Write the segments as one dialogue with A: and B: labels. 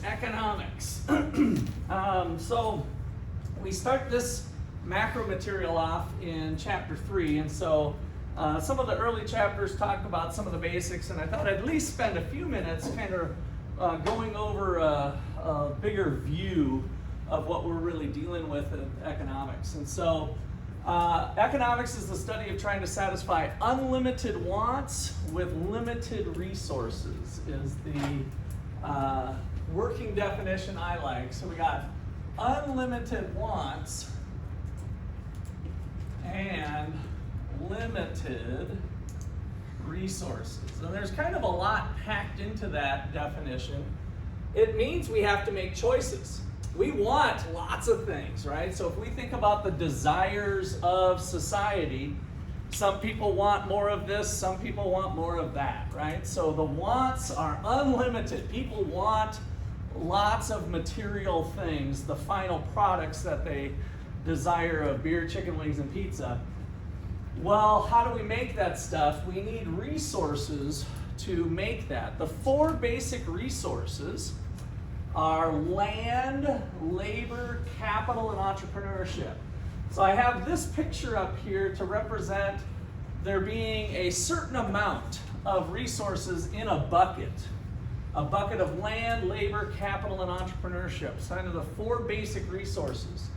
A: economics. So we start this macro material off in chapter 3, and so some of the early chapters talk about some of the basics, and I thought I'd at least spend a few minutes kind of going over a bigger view of what we're really dealing with in economics. And so economics is the study of trying to satisfy unlimited wants with limited resources, is the working definition I like. So we got unlimited wants and limited resources. And there's kind of a lot packed into that definition. It means we have to make choices. We want lots of things, right? So if we think about the desires of society, some people want more of this, some people want more of that, right? So the wants are unlimited. People want lots of material things, the final products that they desire of beer, chicken wings, and pizza. Well, how do we make that stuff? We need resources to make that. The 4 basic resources are land, labor, capital, and entrepreneurship. So I have this picture up here to represent there being a certain amount of resources in a bucket of land, labor, capital, and entrepreneurship. So kind of the 4 basic resources.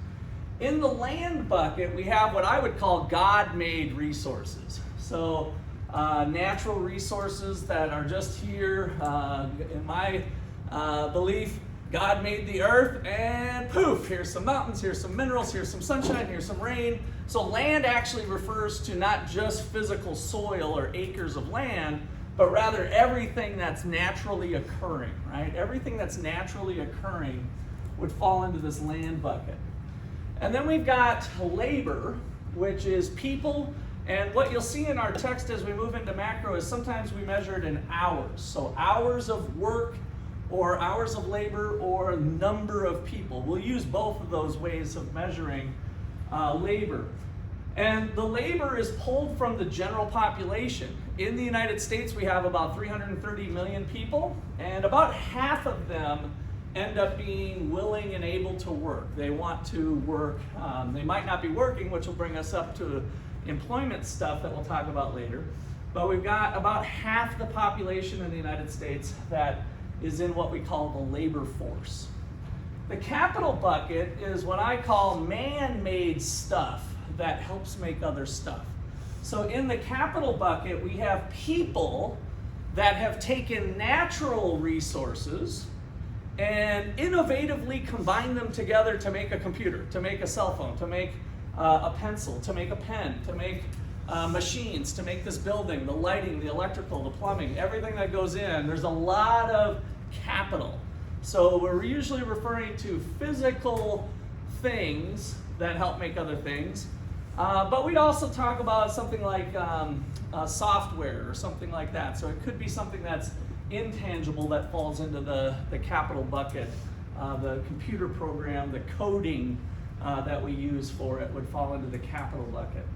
A: In the land bucket, we have what I would call God-made resources. So natural resources that are just here. In my belief, God made the earth and poof, here's some mountains, here's some minerals, here's some sunshine, here's some rain. So land actually refers to not just physical soil or acres of land, but rather everything that's naturally occurring, right? Everything that's naturally occurring would fall into this land bucket. And then we've got labor, which is people, and what you'll see in our text as we move into macro is sometimes we measure it in hours. So hours of work, or hours of labor, or number of people. We'll use both of those ways of measuring labor. And the labor is pulled from the general population. In the United States, we have about 330 million people, and about half of them end up being willing and able to work. They want to work. They might not be working, which will bring us up to employment stuff that we'll talk about later. But we've got about half the population in the United States that is in what we call the labor force. The capital bucket is what I call man-made stuff that helps make other stuff. So in the capital bucket, we have people that have taken natural resources and innovatively combined them together to make a computer, to make a cell phone, to make a pencil, to make a pen, to make machines, to make this building, the lighting, the electrical, the plumbing, everything that goes in. There's a lot of capital. So we're usually referring to physical things that help make other things. But we'd also talk about something like software or something like that. So it could be something that's intangible that falls into the capital bucket. The computer program, the coding that we use for it would fall into the capital bucket.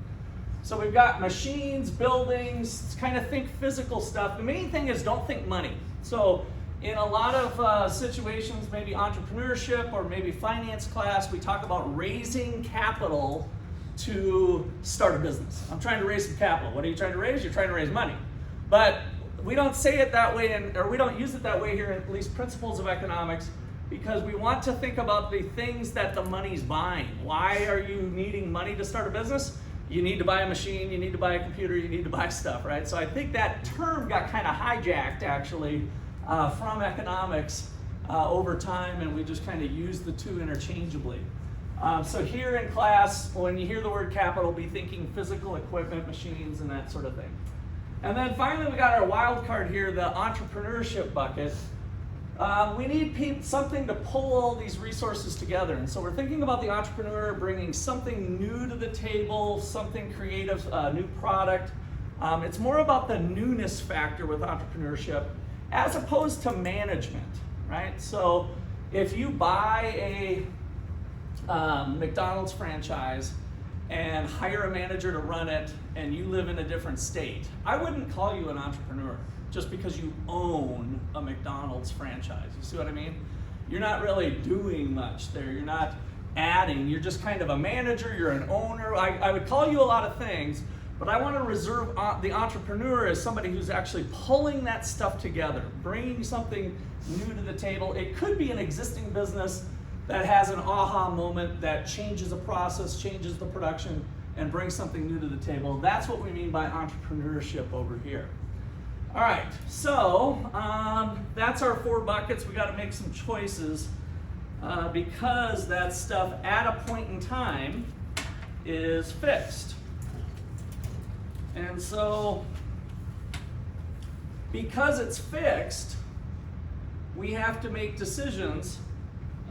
A: So we've got machines, buildings, kind of think physical stuff. The main thing is don't think money. So in a lot of situations, maybe entrepreneurship or maybe finance class, we talk about raising capital to start a business. I'm trying to raise some capital. What are you trying to raise? You're trying to raise money. But we don't say it that way, or we don't use it that way here in at least Principles of Economics, because we want to think about the things that the money's buying. Why are you needing money to start a business? You need to buy a machine, you need to buy a computer, you need to buy stuff, right? So I think that term got kind of hijacked actually from economics over time, and we just kind of use the two interchangeably. So here in class, when you hear the word capital, be thinking physical equipment, machines, and that sort of thing. And then finally, we got our wild card here, the entrepreneurship bucket. We need something to pull all these resources together. And so we're thinking about the entrepreneur bringing something new to the table, something creative, new product. It's more about the newness factor with entrepreneurship as opposed to management, right? So if you buy a McDonald's franchise and hire a manager to run it and you live in a different state, I wouldn't call you an entrepreneur just because you own a McDonald's franchise. You see what I mean? you're not really doing much there. You're not adding. You're just kind of a manager. You're an owner. I would call you a lot of things, but I want to reserve the entrepreneur as somebody who's actually pulling that stuff together, bringing something new to the table. It could be an existing business that has an aha moment that changes a process, changes the production, and brings something new to the table. That's what we mean by entrepreneurship over here. All right, so that's our 4 buckets. We got to make some choices because that stuff at a point in time is fixed. And so because it's fixed, we have to make decisions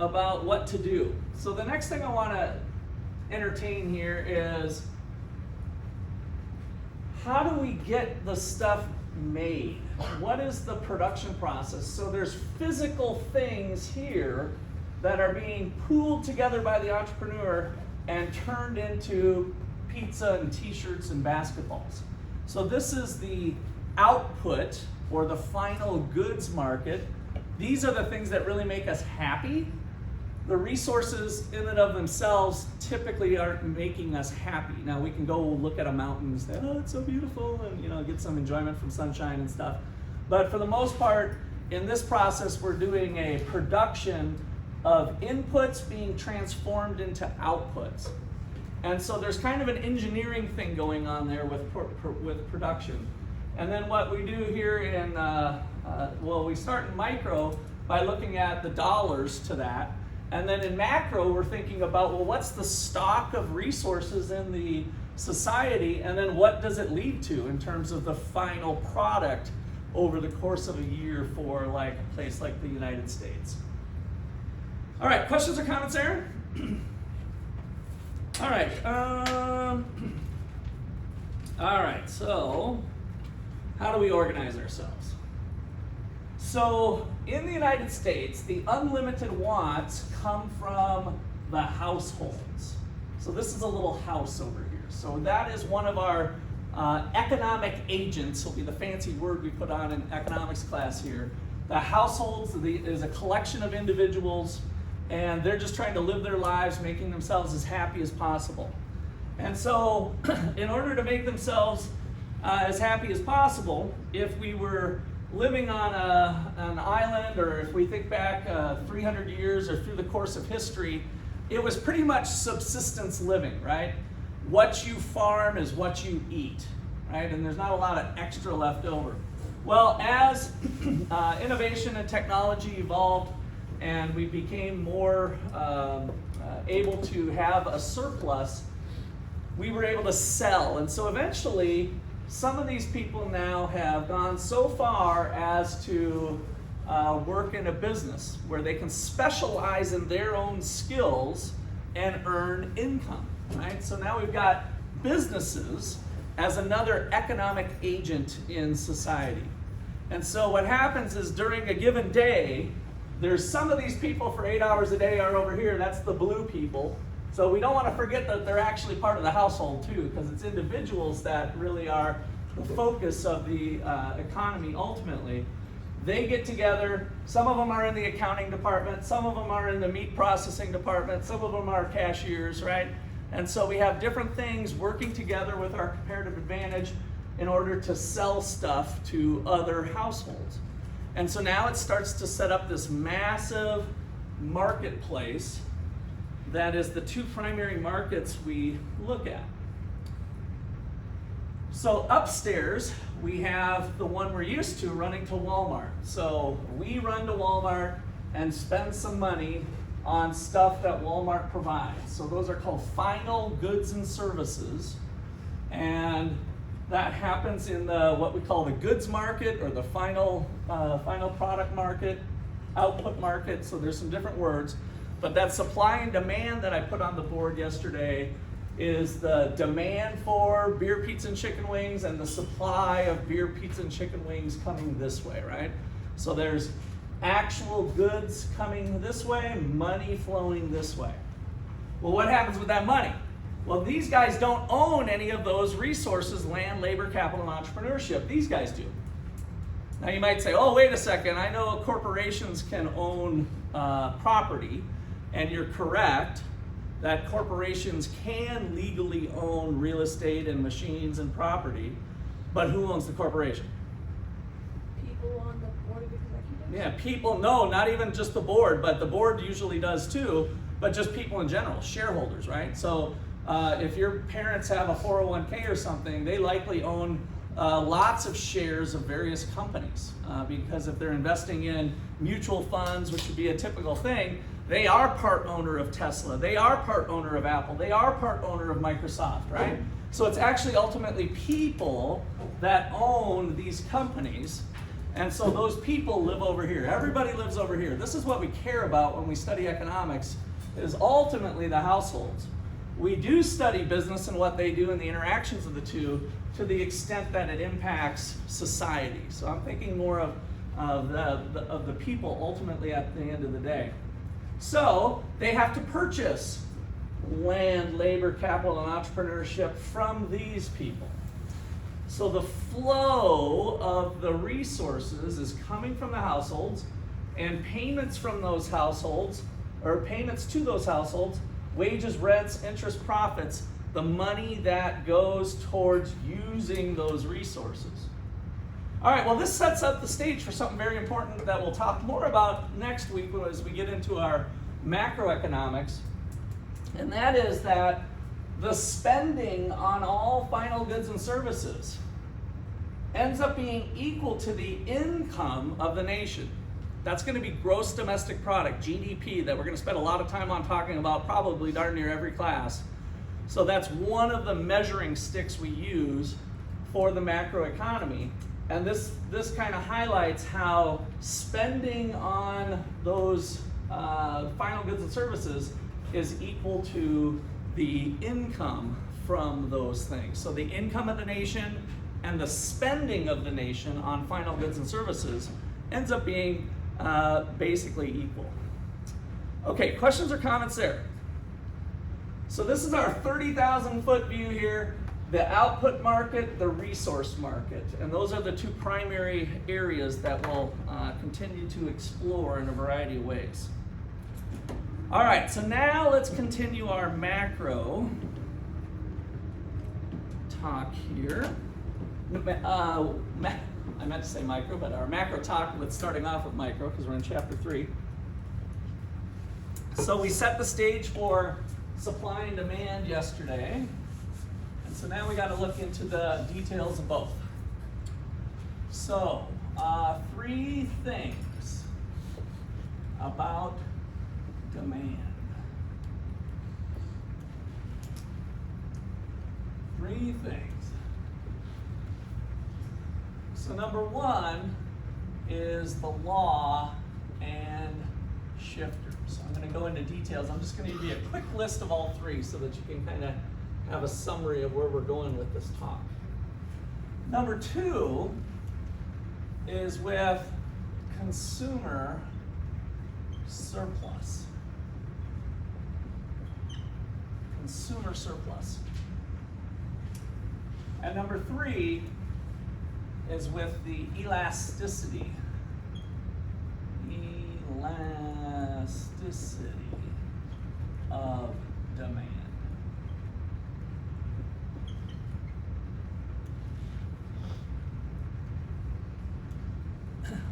A: about what to do. So the next thing I want to entertain here is, how do we get the stuff made? What is the production process? So there's physical things here that are being pooled together by the entrepreneur and turned into pizza and t-shirts and basketballs. So this is the output or the final goods market. These are the things that really make us happy. The resources in and of themselves typically aren't making us happy. Now we can go look at a mountain and say, oh, it's so beautiful, and get some enjoyment from sunshine and stuff. But for the most part, in this process, we're doing a production of inputs being transformed into outputs. And so there's kind of an engineering thing going on there with production. And then what we do here in, we start in micro by looking at the dollars to that. And then in macro, we're thinking about, well, what's the stock of resources in the society, and then what does it lead to in terms of the final product over the course of a year for like a place like the United States. All right, questions or comments there? All right, so how do we organize ourselves? So in the United States, the unlimited wants come from the households. So this is a little house over here. So that is one of our economic agents, will be the fancy word we put on in economics class here. The households is a collection of individuals, and they're just trying to live their lives, making themselves as happy as possible. And so in order to make themselves as happy as possible, if we were living on an island, or if we think back 300 years or through the course of history, it was pretty much subsistence living, right? What you farm is what you eat, right? And there's not a lot of extra left over. Well, as innovation and technology evolved and we became more able to have a surplus, we were able to sell. And so eventually, some of these people now have gone so far as to work in a business where they can specialize in their own skills and earn income, right? So now we've got businesses as another economic agent in society. And so what happens is during a given day, there's some of these people for 8 hours a day are over here, that's the blue people. So we don't want to forget that they're actually part of the household too, because it's individuals that really are the focus of the economy ultimately. They get together, some of them are in the accounting department, some of them are in the meat processing department, some of them are cashiers, right? And so we have different things working together with our comparative advantage in order to sell stuff to other households. And so now it starts to set up this massive marketplace that is the two primary markets we look at. So upstairs, we have the one we're used to, running to Walmart. So we run to Walmart and spend some money on stuff that Walmart provides. So those are called final goods and services. And that happens in the what we call the goods market, or the final product market, output market. So there's some different words. But that supply and demand that I put on the board yesterday is the demand for beer, pizza, and chicken wings, and the supply of beer, pizza, and chicken wings coming this way, right? So there's actual goods coming this way, money flowing this way. Well, what happens with that money? Well, these guys don't own any of those resources: land, labor, capital, and entrepreneurship. These guys do. Now you might say, oh, wait a second, I know corporations can own property, and you're correct that corporations can legally own real estate and machines and property, but who owns the corporation?
B: People on the board of executives?
A: Yeah, people, no, not even just the board, but the board usually does too, but just people in general, shareholders, right? So if your parents have a 401k or something, they likely own lots of shares of various companies because if they're investing in mutual funds, which would be a typical thing, they are part owner of Tesla, they are part owner of Apple, they are part owner of Microsoft, right? So it's actually ultimately people that own these companies, and so those people live over here. Everybody lives over here. This is what we care about when we study economics, is ultimately the households. We do study business and what they do and the interactions of the two to the extent that it impacts society. So I'm thinking more of the people ultimately at the end of the day. So they have to purchase land, labor, capital, and entrepreneurship from these people. So the flow of the resources is coming from the households, and payments from those households, or payments to those households, wages, rents, interest, profits, the money that goes towards using those resources. All right, well, this sets up the stage for something very important that we'll talk more about next week as we get into our macroeconomics, and that is that the spending on all final goods and services ends up being equal to the income of the nation. That's going to be gross domestic product, GDP, that we're going to spend a lot of time on talking about probably darn near every class. So that's one of the measuring sticks we use for the macroeconomy. And this kind of highlights how spending on those final goods and services is equal to the income from those things. So the income of the nation and the spending of the nation on final goods and services ends up being basically equal. Okay, questions or comments there? So this is our 30,000 foot view here, the output market, the resource market, and those are the two primary areas that we'll continue to explore in a variety of ways. All right, so now let's continue our macro talk here. I meant to say micro, but our macro talk, let's starting off with micro because we're in chapter 3. So we set the stage for supply and demand yesterday. And so now we got to look into the details of both. So, 3 things about demand. 3 things. So number 1 is the law and shifters. So I'm going to go into details. I'm just going to give you a quick list of all 3 so that you can kind of have a summary of where we're going with this talk. Number 2 is with consumer surplus. Consumer surplus. And number 3 is with the elasticity. Elasticity of demand.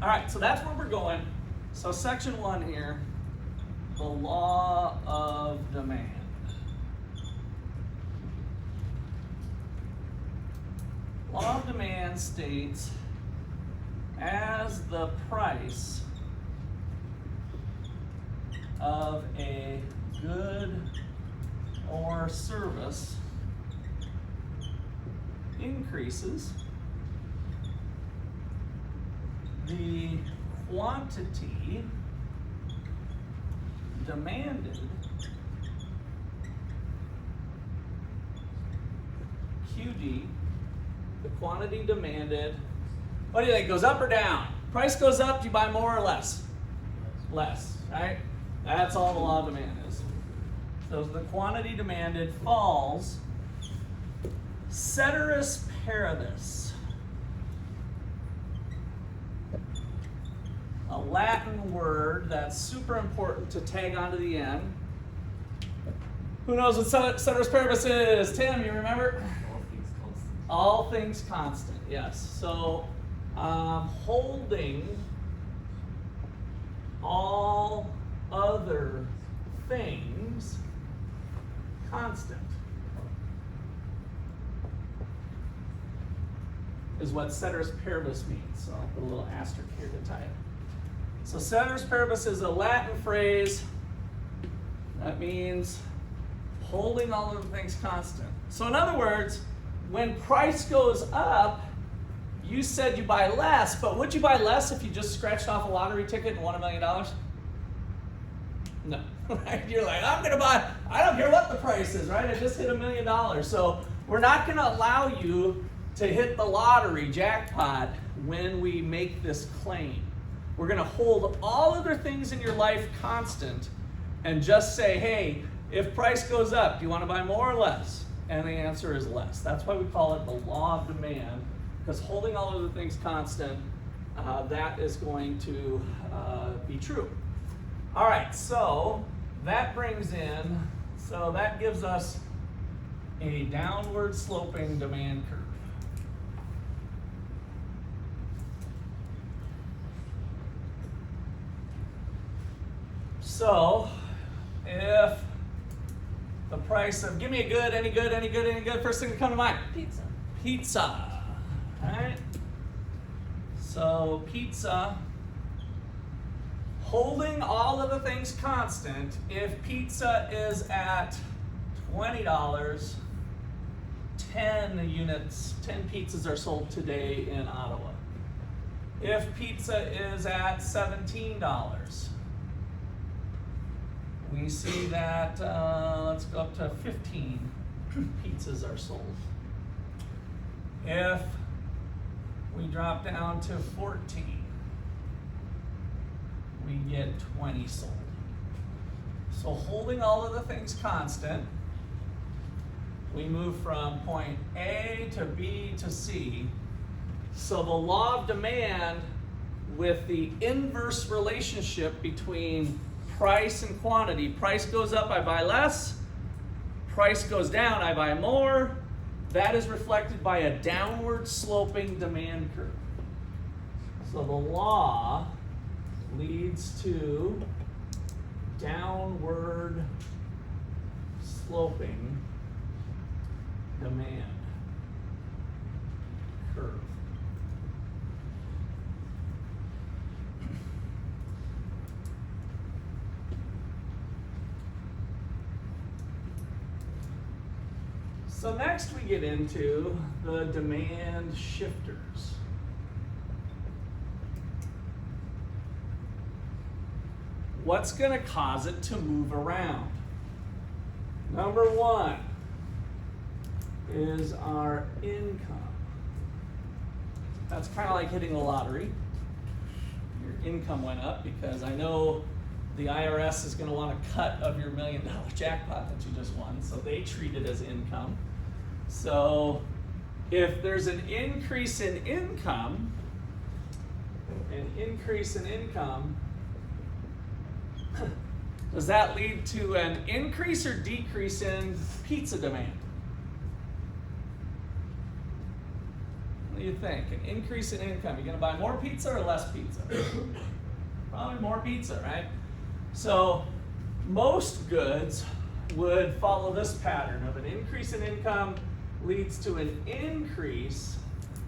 A: All right, so that's where we're going. So section 1 here, the law of demand. Law of demand states, as the price of a good or service increases, the quantity demanded QD, the quantity demanded, what do you think, goes up or down? Price goes up, do you buy more or less? Less, right? That's all the law of demand is. So the quantity demanded falls, ceteris paribus. Latin word that's super important to tag onto the end. Who knows what ceteris paribus is? Tim, you remember? All things constant, yes. So holding all other things constant is what ceteris paribus means. So I'll put a little asterisk here to tie it. So ceteris paribus is a Latin phrase that means holding all of the things constant. So in other words, when price goes up, you said you buy less, but would you buy less if you just scratched off a lottery ticket and won $1 million? No, right? You're like, I'm gonna buy, I don't care what the price is, right? I just hit $1 million. So we're not gonna allow you to hit the lottery jackpot when we make this claim. We're gonna hold all other things in your life constant and just say, hey, if price goes up, do you wanna buy more or less? And the answer is less. That's why we call it the law of demand, because holding all of the things constant, that is going to be true. All right, so that brings in, so that gives us a downward sloping demand curve. So if the price of, give me a good, any good, any good, any good, first thing to come to mind?
B: Pizza.
A: Pizza, all right? So pizza, holding all of the things constant, if pizza is at $20, 10 units, 10 pizzas are sold today in Ottawa. If pizza is at $17, we see that, let's go up to 15 pizzas are sold. If we drop down to 14, we get 20 sold. So holding all of the things constant, we move from point A to B to C. So the law of demand with the inverse relationship between price and quantity. Price goes up, I buy less. Price goes down, I buy more. That is reflected by a downward sloping demand curve. So the law leads to downward sloping demand curve. So next we get into the demand shifters. What's going to cause it to move around? Number one is our income. That's kind of like hitting the lottery. Your income went up because I know the IRS is going to want a cut of your $1 million jackpot that you just won, so they treat it as income. So if there's an increase in income, does that lead to an increase or decrease in pizza demand? What do you think? An increase in income, you're going to buy more pizza or less pizza? Probably more pizza, right? So most goods would follow this pattern of an increase in income leads to an increase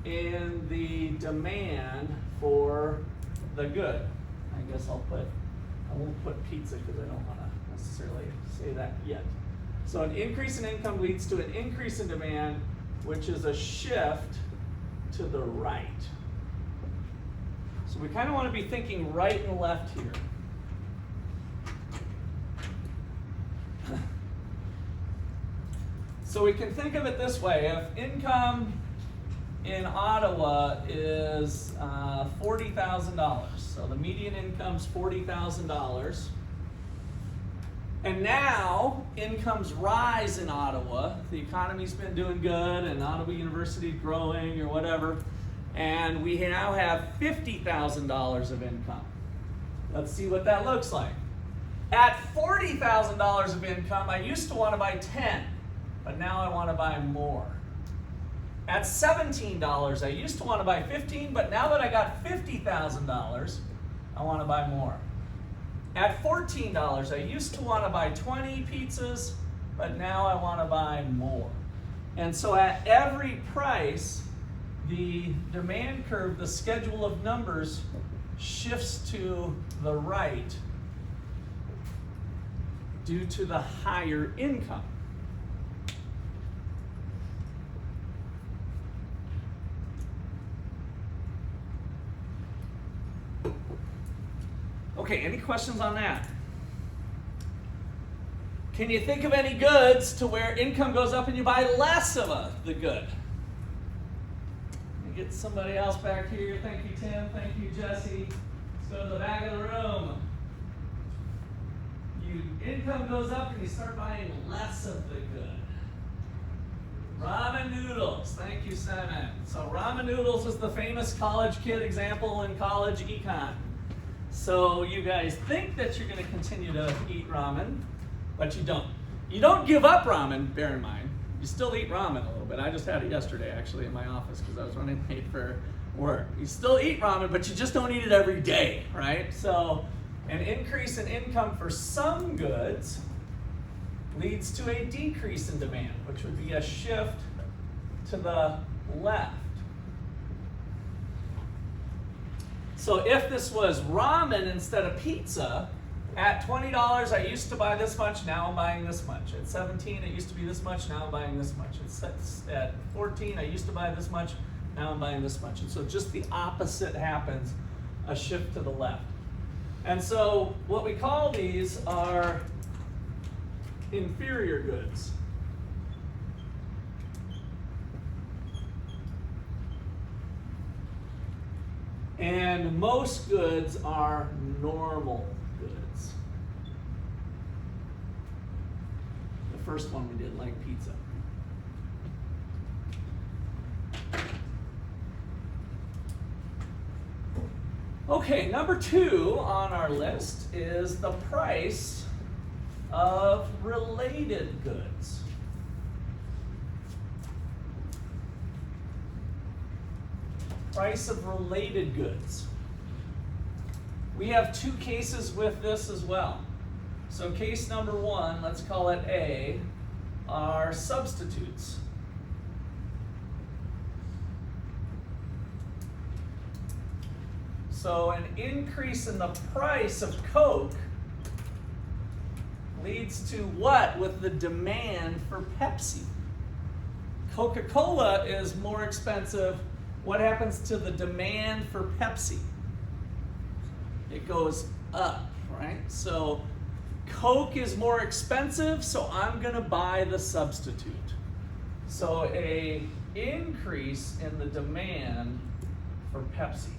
A: in the demand for the good. I guess I won't put pizza because I don't want to necessarily say that yet. So an increase in income leads to an increase in demand, which is a shift to the right. So we kind of want to be thinking right and left here. So we can think of it this way. If income in Ottawa is $40,000, so the median income's $40,000, and now incomes rise in Ottawa, the economy's been doing good and Ottawa University's growing or whatever, and we now have $50,000 of income. Let's see what that looks like. At $40,000 of income, I used to want to buy 10, but now I want to buy more. At $17, I used to want to buy 15, but now that I got $50,000, I want to buy more. At $14, I used to want to buy 20 pizzas, but now I want to buy more. And so at every price, the demand curve, the schedule of numbers, shifts to the right due to the higher income. Okay, any questions on that? Can you think of any goods to where income goes up and you buy less of the good? Let me get somebody else back here. Thank you, Tim. Thank you, Jesse. Let's go to the back of the room. Income goes up and you start buying less of the good. Ramen noodles. Thank you, Simon. So ramen noodles is the famous college kid example in college econ. So you guys think that you're going to continue to eat ramen, but you don't. You don't give up ramen, bear in mind. You still eat ramen a little bit. I just had it yesterday, actually, in my office because I was running late for work. You still eat ramen, but you just don't eat it every day, right? So an increase in income for some goods leads to a decrease in demand, which would be a shift to the left. So if this was ramen instead of pizza, at $20 I used to buy this much, now I'm buying this much. At 17 it used to be this much, now I'm buying this much. At 14 I used to buy this much, now I'm buying this much. And so just the opposite happens, a shift to the left. And so what we call these are inferior goods. And most goods are normal goods. The first one we did, like pizza. Okay, number 2 on our list is the price of related goods. Price of related goods. We have 2 cases with this as well. So case number 1, let's call it A, are substitutes. So an increase in the price of Coke leads to what with the demand for Pepsi? Coca-Cola is more expensive. What happens to the demand for Pepsi? It goes up, right? So Coke is more expensive, so I'm going to buy the substitute. So a increase in the demand for Pepsi.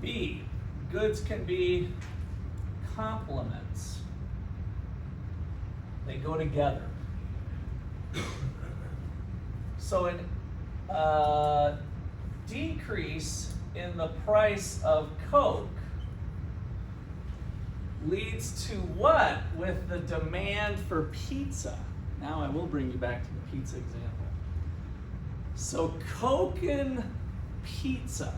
A: B, goods can be complements. They go together. So a decrease in the price of Coke leads to what with the demand for pizza? Now I will bring you back to the pizza example. So Coke and pizza.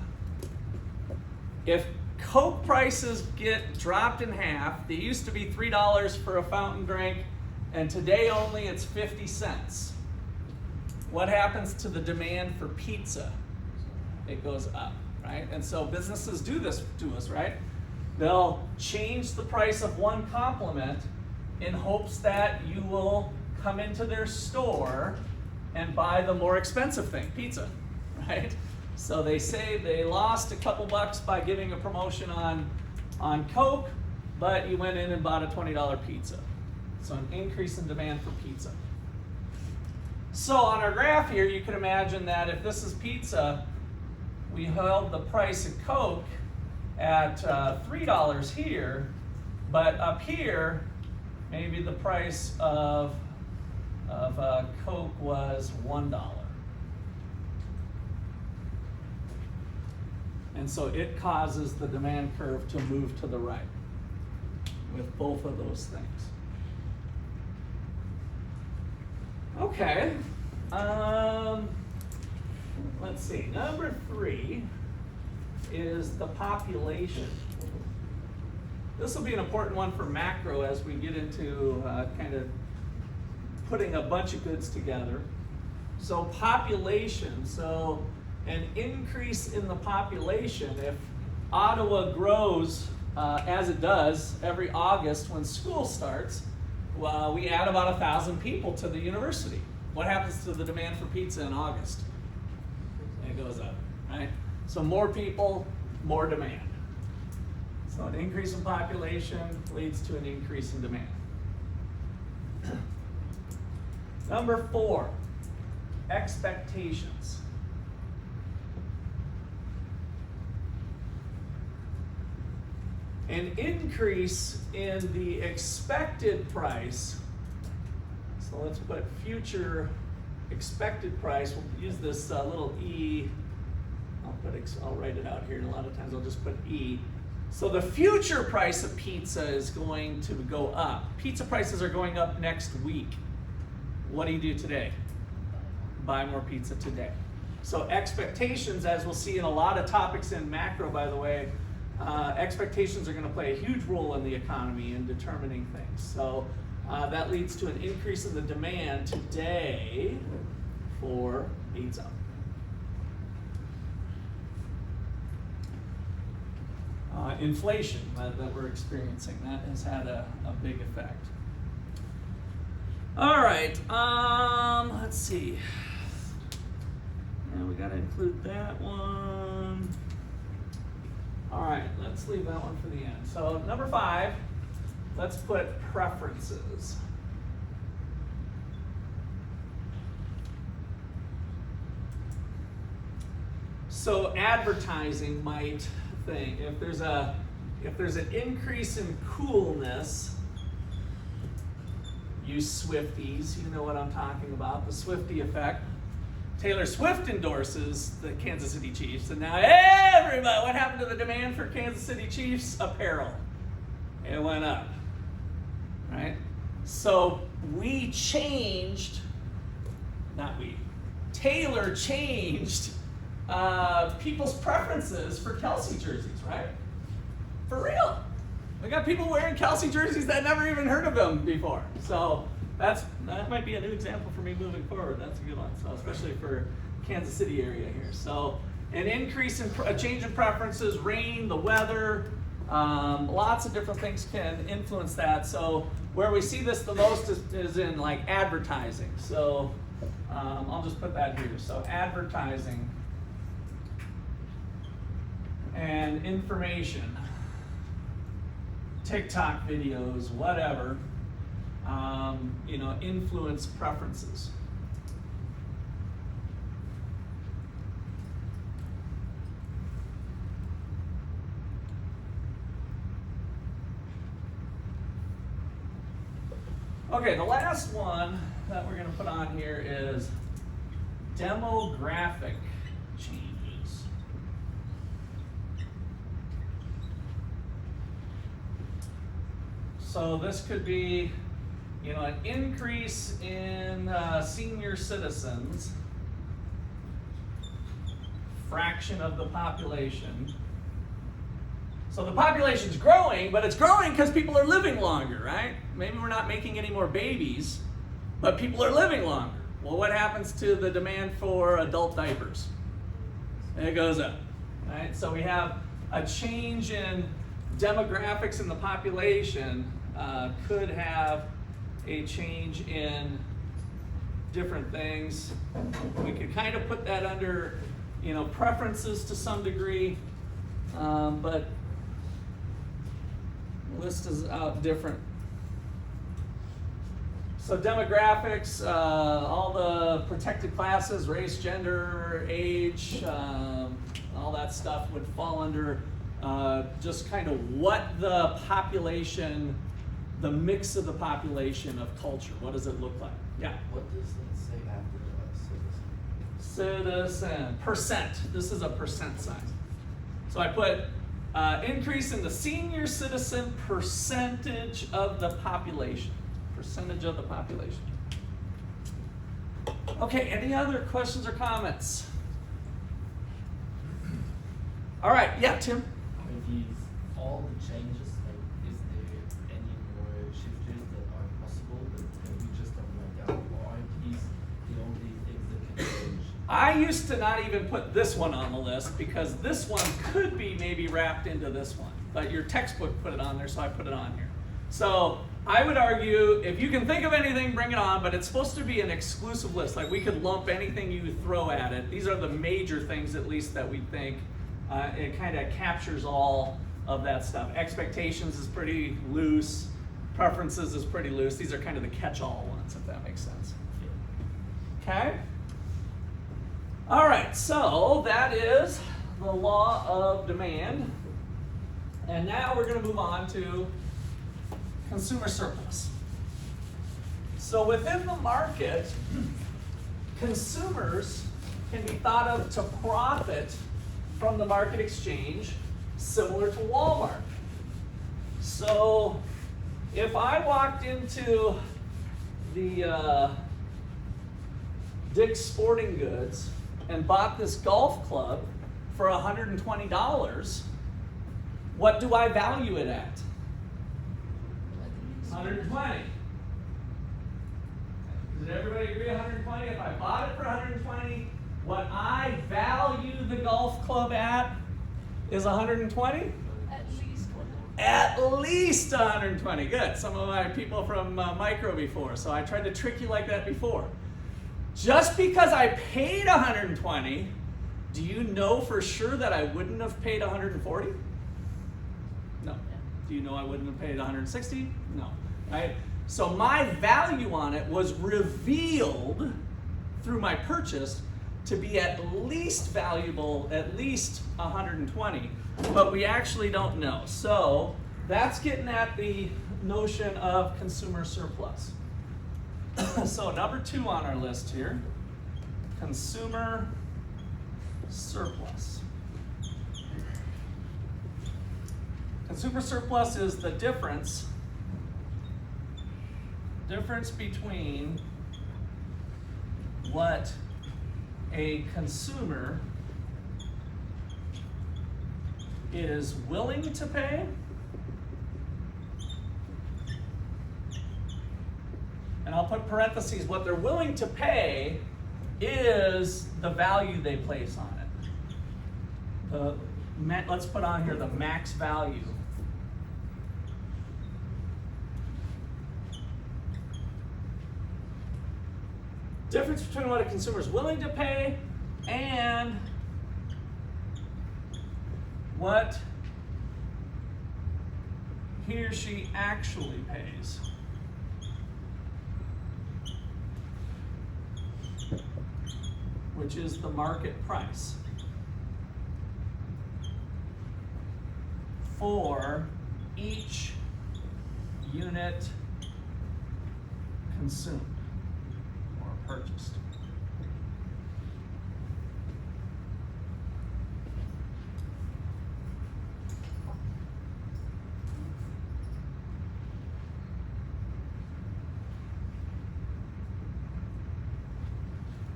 A: If Coke prices get dropped in half, they used to be $3 for a fountain drink, and today only it's 50 cents. What happens to the demand for pizza? It goes up, right? And so businesses do this to us, right? They'll change the price of one complement in hopes that you will come into their store and buy the more expensive thing, pizza, right? So they say they lost a couple bucks by giving a promotion on Coke, but you went in and bought a $20 pizza. So an increase in demand for pizza. So on our graph here, you can imagine that if this is pizza, we held the price of Coke at $3 here, but up here, maybe the price of Coke was $1. And so it causes the demand curve to move to the right with both of those things. Okay. Let's see. Number 3 is the population. This will be an important one for macro as we get into kind of putting a bunch of goods together. So population, so an increase in the population, if Ottawa grows as it does every August when school starts, well, we add about 1,000 people to the university. What happens to the demand for pizza in August? It goes up, right? So more people, more demand. So an increase in population leads to an increase in demand. Number 4, expectations. An increase in the expected price, so let's put future expected price, we'll use this little E, I'll write it out here, and a lot of times I'll just put E. So the future price of pizza is going to go up. Pizza prices are going up next week. What do you do today? Buy more pizza today. So expectations, as we'll see in a lot of topics in macro, by the way, expectations are going to play a huge role in the economy in determining things. So that leads to an increase in the demand today for pizza. Inflation that we're experiencing, that has had a big effect. All right, let's see. Yeah, we got to include that one. All right, let's leave that one for the end. So number 5, let's put preferences. So advertising might think if there's an increase in coolness, you Swifties, you know what I'm talking about, the Swiftie effect. Taylor Swift endorses the Kansas City Chiefs, and now everybody, what happened to the demand for Kansas City Chiefs apparel? It went up, right? So Taylor changed people's preferences for Kelsey jerseys, right? For real. We got people wearing Kelsey jerseys that never even heard of them before. So that might be a new example for me moving forward. That's a good one. So especially for Kansas City area here. So an increase in a change in preferences, rain, the weather, lots of different things can influence that. So where we see this the most is in like advertising. So I'll just put that here. So advertising and information, TikTok videos, whatever, influence preferences. Okay, the last one that we're going to put on here is demographic changes. So this could be, an increase in senior citizens, fraction of the population. So the population's growing, but it's growing because people are living longer, right? Maybe we're not making any more babies, but people are living longer. Well, what happens to the demand for adult diapers? It goes up, right? So we have a change in demographics in the population could have a change in different things. We could kind of put that under, preferences to some degree, but the list is out different. So demographics, all the protected classes, race, gender, age, all that stuff would fall under just kind of what the population, the mix of the population of culture, what does it look like? Yeah?
C: What does it say after citizen?
A: Citizen, percent. This is a percent sign. So I put increase in the senior citizen percentage of the population. Percentage of the population. Okay, any other questions or comments? All right, yeah, Tim?
C: With these, all the changes, like, is there any more shifters that are possible that we just don't work out? Or are these the only things that can change?
A: I used to not even put this one on the list because this one could be maybe wrapped into this one. But your textbook put it on there, so I put it on here. So I would argue, if you can think of anything, bring it on, but it's supposed to be an exclusive list. Like we could lump anything you throw at it. These are the major things, at least, that we think. It kind of captures all of that stuff. Expectations is pretty loose. Preferences is pretty loose. These are kind of the catch-all ones, if that makes sense. Okay? All right, so that is the law of demand. And now we're going to move on to consumer surplus. So within the market, consumers can be thought of to profit from the market exchange, similar to Walmart. So if I walked into the Dick's Sporting Goods and bought this golf club for $120, what do I value it at? 120. Does everybody agree 120? If I bought it for 120, what I value the golf club at is 120?
B: At least one.
A: At least 120. Good. Some of my people from Micro before, so I tried to trick you like that before. Just because I paid 120, do you know for sure that I wouldn't have paid 140? No. Do you know I wouldn't have paid 160? No. Right? So my value on it was revealed through my purchase to be at least valuable, at least 120, but we actually don't know. So that's getting at the notion of consumer surplus. So number 2 on our list here, consumer surplus. Consumer surplus is the difference between what a consumer is willing to pay and I'll put parentheses, what they're willing to pay is the value they place on it. Let's put on here the max value. Difference between what a consumer is willing to pay and what he or she actually pays. Which is the market price for each unit consumed or purchased.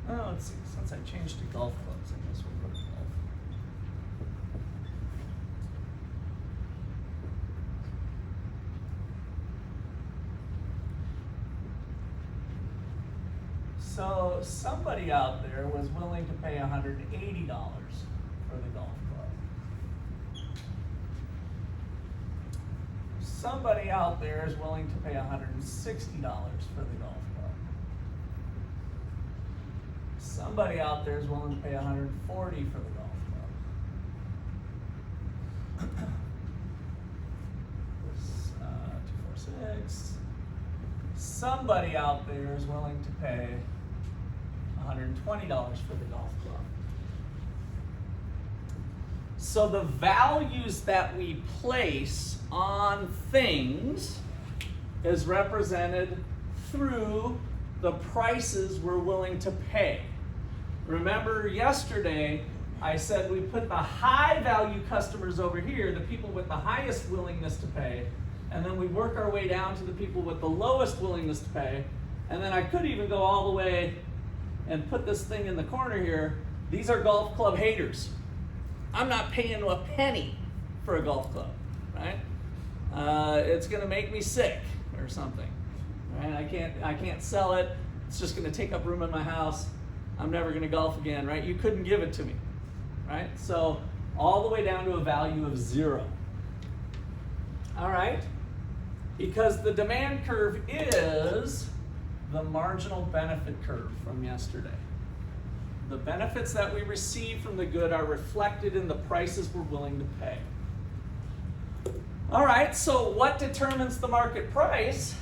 A: Oh, let's see. Since I changed to golf clubs, I guess we'll go to golf. So somebody out there was willing to pay $180 for the golf club. Somebody out there is willing to pay $160 for the golf club. Somebody out there is willing to pay $140 for the golf club. 246. Somebody out there is willing to pay $120 for the golf club. So the values that we place on things is represented through the prices we're willing to pay. Remember yesterday, I said we put the high value customers over here, the people with the highest willingness to pay, and then we work our way down to the people with the lowest willingness to pay. And then I could even go all the way and put this thing in the corner here. These are golf club haters. I'm not paying a penny for a golf club, right? It's gonna make me sick or something, right? I can't sell it. It's just gonna take up room in my house. I'm never gonna golf again, right? You couldn't give it to me, right? So all the way down to a value of 0. All right? Because the demand curve is the marginal benefit curve from yesterday. The benefits that we receive from the good are reflected in the prices we're willing to pay. All right, so what determines the market price?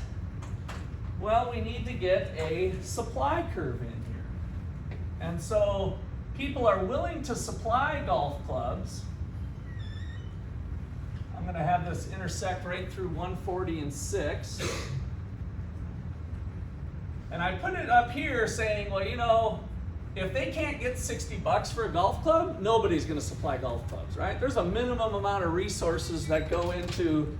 A: Well, we need to get a supply curve in here. And so people are willing to supply golf clubs. I'm going to have this intersect right through 140 and 6. And I put it up here saying, well, you know, if they can't get $60 for a golf club, nobody's going to supply golf clubs, right? There's a minimum amount of resources that go into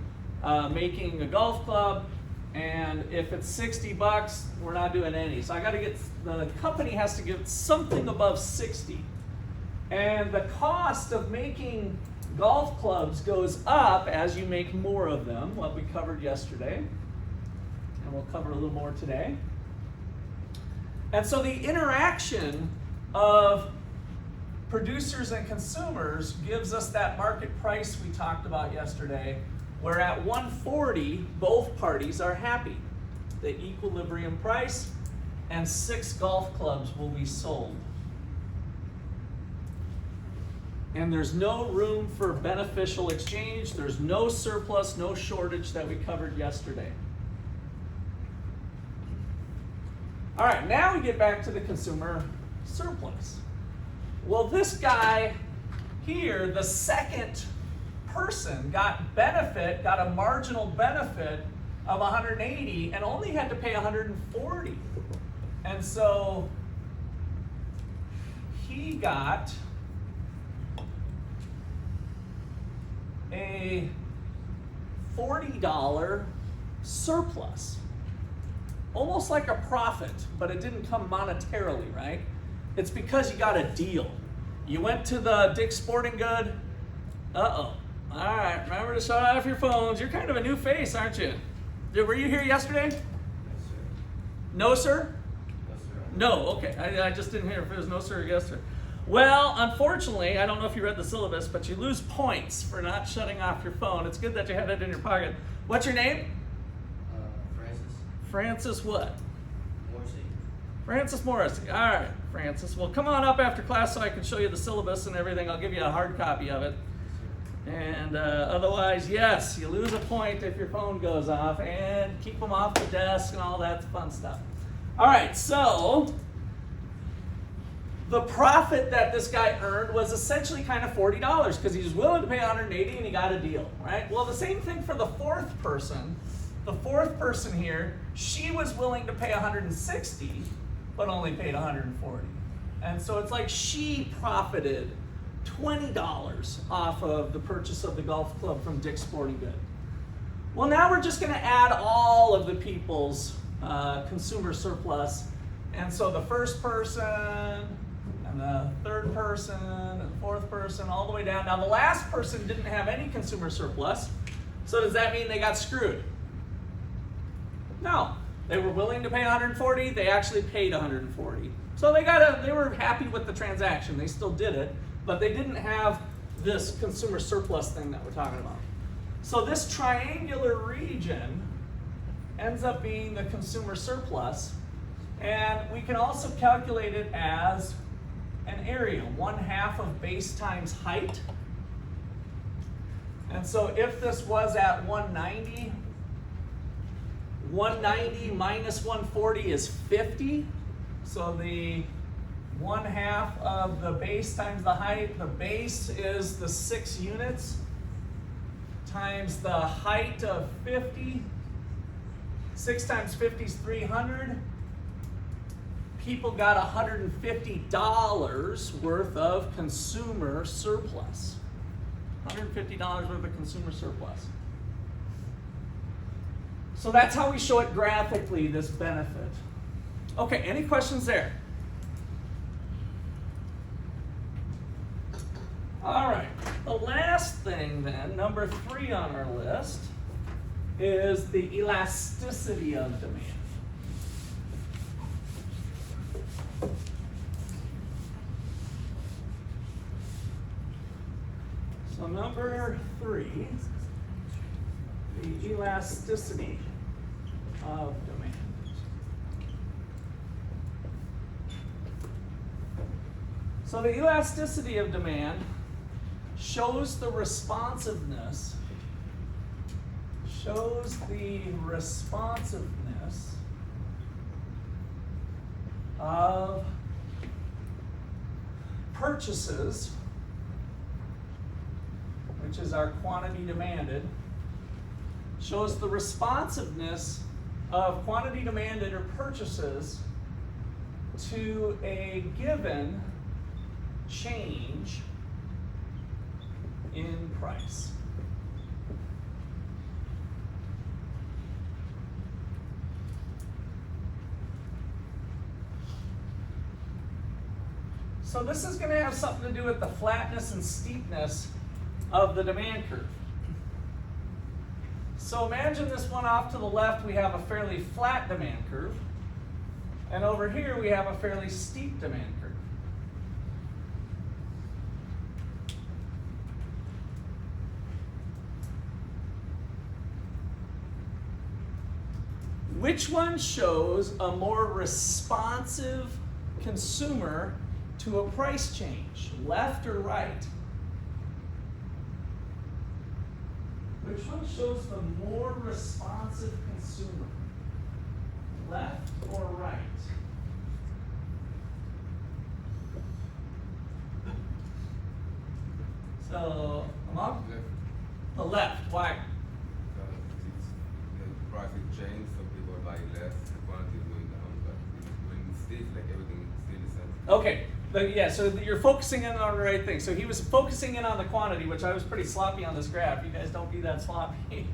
A: making a golf club, and if it's $60, we're not doing any. So I got to get, the company has to get something above 60. And the cost of making golf clubs goes up as you make more of them, what we covered yesterday, and we'll cover a little more today. And so the interaction of producers and consumers gives us that market price we talked about yesterday, where at 140, both parties are happy. The equilibrium price, and 6 golf clubs will be sold. And there's no room for beneficial exchange. There's no surplus, no shortage that we covered yesterday. All right, now we get back to the consumer surplus. Well, this guy here, the second person, got a marginal benefit of 180 and only had to pay 140. And so he got a $40 surplus. Almost like a profit, but it didn't come monetarily, right? It's because you got a deal. You went to the Dick's Sporting Good. Uh-oh. All right, remember to shut off your phones. You're kind of a new face, aren't you? Were you here yesterday? No, sir. No, sir? No, okay. I just didn't hear if it was no, sir, or yes, sir. Well, unfortunately, I don't know if you read the syllabus, but you lose points for not shutting off your phone. It's good that you had it in your pocket. What's your name? Francis what?
D: Morrissey.
A: Francis Morrissey. All right, Francis. Well, come on up after class so I can show you the syllabus and everything. I'll give you a hard copy of it. And otherwise, yes, you lose a point if your phone goes off, and keep them off the desk and all that fun stuff. All right, so the profit that this guy earned was essentially kind of $40 because he was willing to pay 180 and he got a deal, right? Well, the same thing for the fourth person. The fourth person here, she was willing to pay 160, but only paid 140. And so it's like she profited $20 off of the purchase of the golf club from Dick's Sporting Good. Well, now we're just going to add all of the people's consumer surplus. And so the first person, and the third person, and the fourth person, all the way down. Now the last person didn't have any consumer surplus. So does that mean they got screwed? No, they were willing to pay 140. They actually paid 140. So they were happy with the transaction. They still did it, but they didn't have this consumer surplus thing that we're talking about. So this triangular region ends up being the consumer surplus, and we can also calculate it as an area, 1/2 of base times height. And so if this was at 190, 190 minus 140 is 50. So the 1/2 of the base times the height, the base is the 6 units times the height of 50. 6 times 50 is 300. people got $150 worth of consumer surplus. $150 worth of consumer surplus. So that's how we show it graphically, this benefit. Okay, any questions there? All right, the last thing then, number 3 on our list, is the elasticity of demand. So number 3, the elasticity of demand. So the elasticity of demand shows the responsiveness of purchases, which is our quantity demanded, shows the responsiveness of quantity demanded or purchases to a given change in price. So this is going to have something to do with the flatness and steepness of the demand curve. So imagine this one off to the left, we have a fairly flat demand curve, and over here we have a fairly steep demand curve. Which one shows a more responsive consumer to a price change, left or right? Which one shows the more responsive consumer, left or right? So, Amok? The left. Why?
D: The price will change, so people buy less, the quantity is going down, but when it stays like everything stays the same.
A: Okay, yeah, so you're focusing in on the right thing. So he was focusing in on the quantity, which I was pretty sloppy on this graph. You guys don't be that sloppy.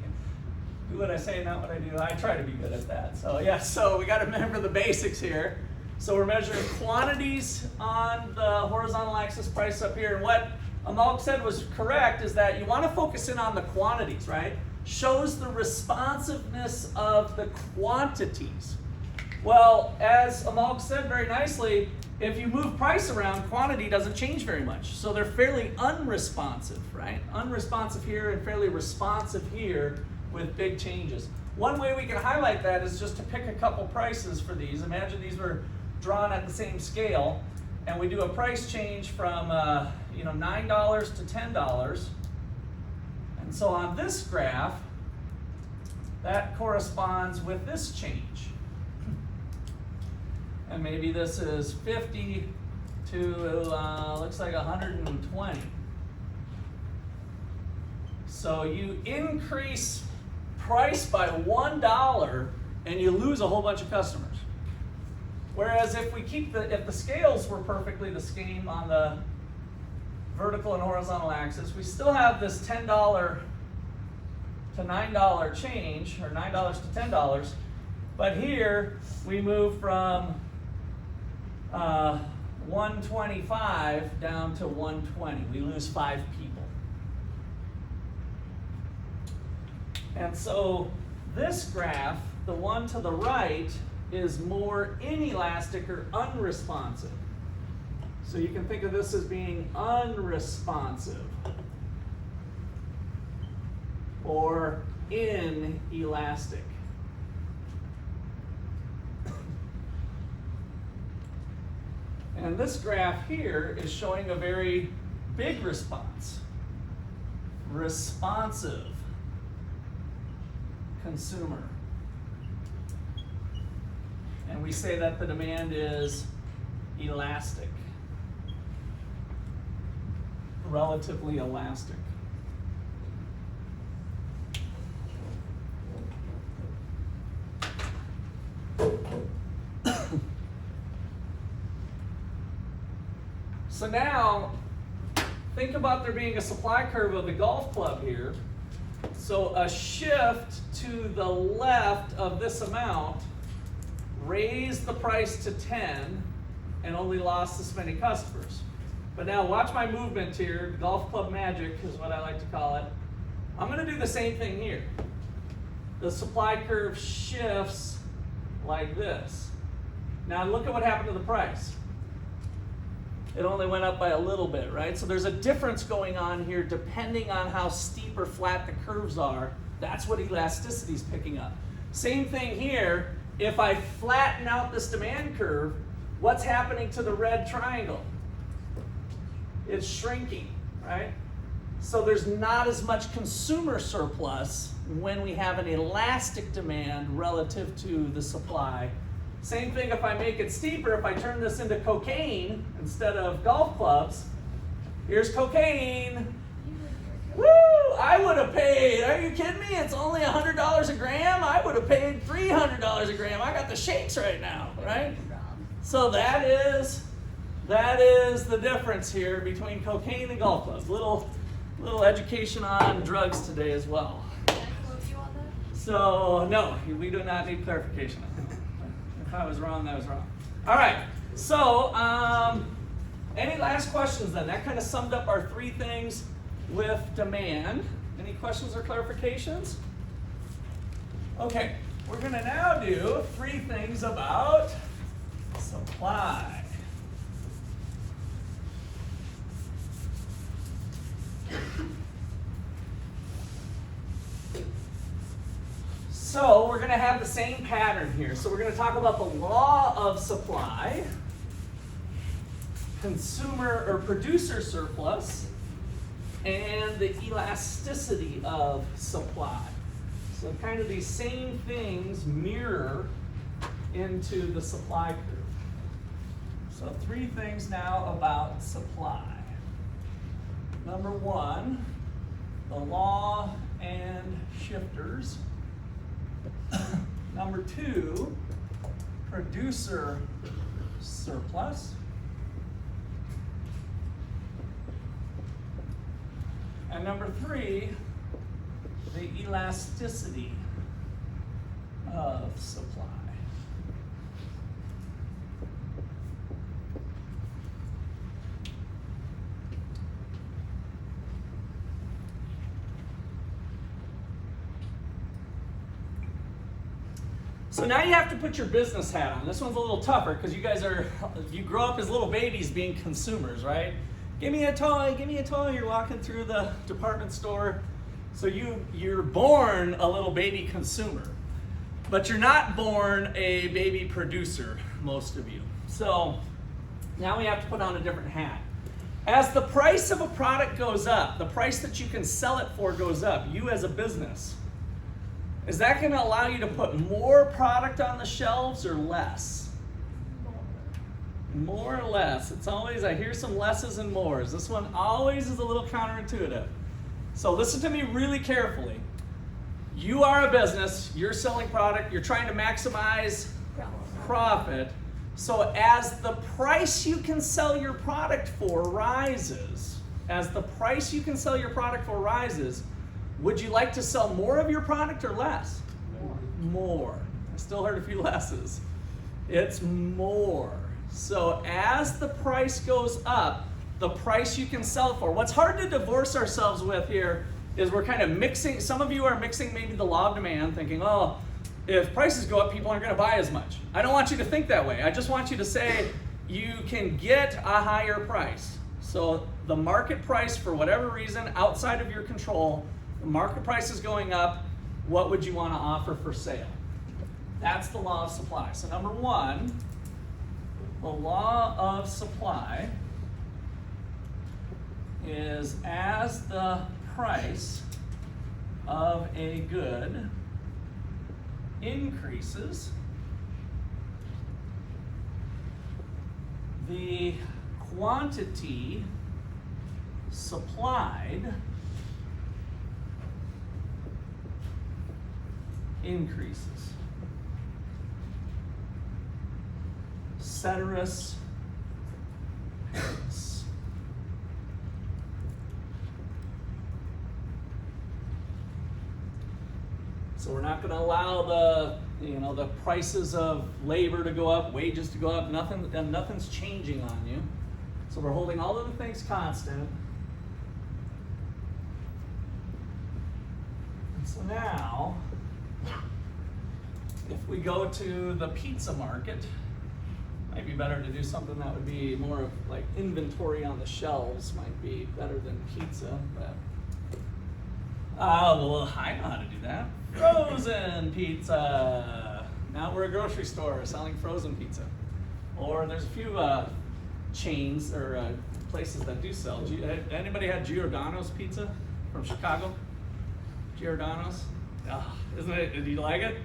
A: Do what I say, not what I do. I try to be good at that. So yeah, so we got to remember the basics here. So we're measuring quantities on the horizontal axis, price up here. And what Amalk said was correct is that you want to focus in on the quantities, right? Shows the responsiveness of the quantities. Well, as Amalk said very nicely, if you move price around, quantity doesn't change very much. So they're fairly unresponsive, right? Unresponsive here and fairly responsive here with big changes. One way we can highlight that is just to pick a couple prices for these. Imagine these were drawn at the same scale, and we do a price change from $9 to $10. And so on this graph, that corresponds with this change. And maybe this is 50 to, looks like 120. So you increase price by $1 and you lose a whole bunch of customers. Whereas if we keep if the scales were perfectly the same on the vertical and horizontal axis, we still have this $10 to $9 change, or $9 to $10. But here we move from 125 down to 120. We lose 5 people. And so this graph, the one to the right, is more inelastic or unresponsive. So you can think of this as being unresponsive or inelastic. And this graph here is showing a very big response. Responsive consumer. And we say that the demand is elastic. Relatively elastic. So now, think about there being a supply curve of the golf club here. So a shift to the left of this amount raised the price to 10 and only lost this many customers. But now watch my movement here. Golf club magic is what I like to call it. I'm going to do the same thing here. The supply curve shifts like this. Now look at what happened to the price. It only went up by a little bit, right? So there's a difference going on here depending on how steep or flat the curves are. That's what elasticity is picking up. Same thing here. If I flatten out this demand curve, what's happening to the red triangle? It's shrinking, right? So there's not as much consumer surplus when we have an elastic demand relative to the supply. Same thing if I make it steeper, if I turn this into cocaine instead of golf clubs. Here's cocaine. Woo! I would have paid, are you kidding me? It's only $100 a gram. I would have paid $300 a gram. I got the shakes right now, right? So that is the difference here between cocaine and golf clubs. Little education on drugs today as well.
B: Can I quote you on that?
A: So no, we do not need clarification on that. If I was wrong, I was wrong. All right, so any last questions then? That kind of summed up our three things with demand. Any questions or clarifications? Okay, we're going to now do three things about supply. So we're going to have the same pattern here. So we're going to talk about the law of supply, consumer or producer surplus, and the elasticity of supply. So kind of these same things mirror into the supply curve. So three things now about supply. Number one, the law and shifters. Number two, producer surplus. And number three, the elasticity of supply. So now you have to put your business hat on. This one's a little tougher because you grow up as little babies being consumers, right? Give me a toy, give me a toy. You're walking through the department store. So you're born a little baby consumer, but you're not born a baby producer, most of you. So now we have to put on a different hat. As the price of a product goes up, the price that you can sell it for goes up, you as a business, is that going to allow you to put more product on the shelves or less? More or less. It's always, I hear some lesses and mores. This one always is a little counterintuitive. So listen to me really carefully. You are a business, you're selling product, you're trying to maximize profit. So as the price you can sell your product for rises, would you like to sell more of your product or less? More. I still heard a few lesses. It's more. So as the price goes up, the price you can sell for. What's hard to divorce ourselves with here is we're kind of mixing, some of you are mixing maybe the law of demand, thinking, oh, if prices go up, people aren't going to buy as much. I don't want you to think that way. I just want you to say you can get a higher price. So the market price, for whatever reason, outside of your control, the market price is going up, what would you want to offer for sale? That's the law of supply. So number one, the law of supply is as the price of a good increases, the quantity supplied increases. Ceteris paribus. So we're not going to allow the prices of labor to go up, wages to go up. Nothing's changing on you. So we're holding all of the things constant. And so now, if we go to the pizza market, might be better to do something that would be more of like inventory on the shelves might be better than pizza, but well, I know how to do that. Frozen pizza. Now we're a grocery store selling frozen pizza. Or there's a few chains or places that do sell. Anybody had Giordano's pizza from Chicago? Giordano's? Oh, isn't it? Do you like it?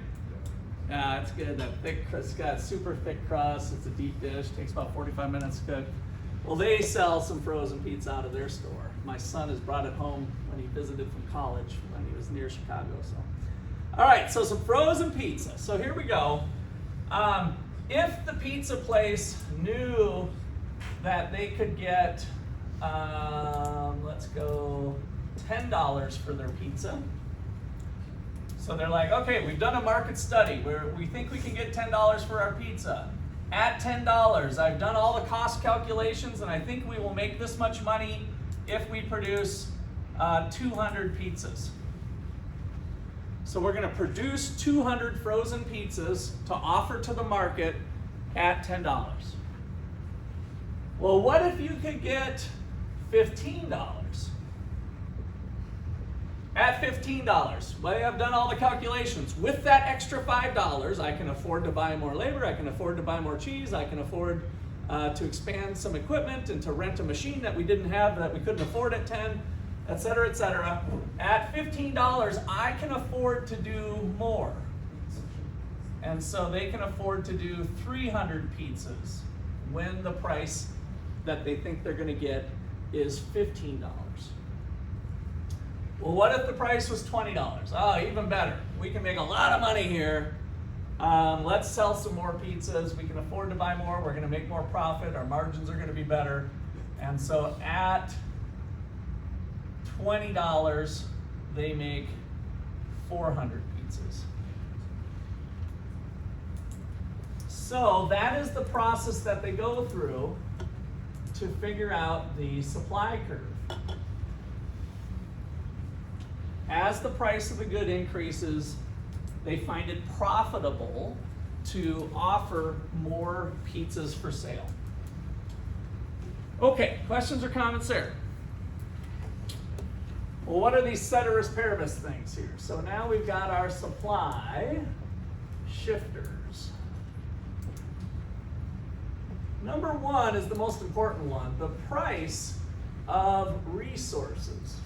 A: Yeah, it's good. That thick, it's got super thick crust. It's a deep dish. Takes about 45 minutes to cook. Well, they sell some frozen pizza out of their store. My son has brought it home when he visited from college when he was near Chicago. So, all right. So some frozen pizza. So here we go. If the pizza place knew that they could get, let's go, $10 for their pizza. So they're like, okay, we've done a market study where we think we can get $10 for our pizza. At $10, I've done all the cost calculations and I think we will make this much money if we produce 200 pizzas. So we're going to produce 200 frozen pizzas to offer to the market at $10. Well, what if you could get $15? At $15, well, I've done all the calculations. With that extra $5, I can afford to buy more labor, I can afford to buy more cheese, I can afford to expand some equipment and to rent a machine that we didn't have, that we couldn't afford at 10, et cetera, et cetera. At $15, I can afford to do more. And so they can afford to do 300 pizzas when the price that they think they're going to get is $15. Well, what if the price was $20? Oh, even better. We can make a lot of money here. Let's sell some more pizzas. We can afford to buy more. We're going to make more profit. Our margins are going to be better. And so at $20, they make 400 pizzas. So that is the process that they go through to figure out the supply curve. As the price of the good increases, they find it profitable to offer more pizzas for sale. Okay, questions or comments there? Well, what are these ceteris paribus things here? So now we've got our supply shifters. Number one is the most important one, the price of resources.